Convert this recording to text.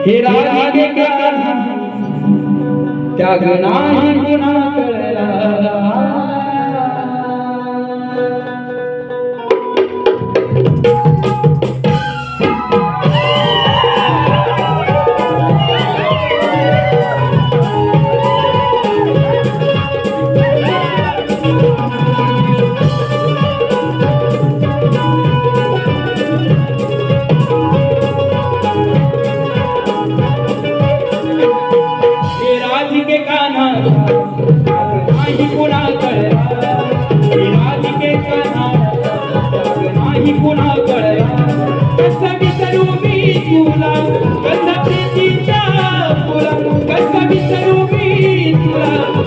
हे राधिके कान्हा त्याग नाही कुणा कळला नाही कुणा कळला राधिके कान्हा नाही कुणा कळला कसं विसरू मी तुला कसं प्रीतीच्या फुला कसं विसरू मी तुला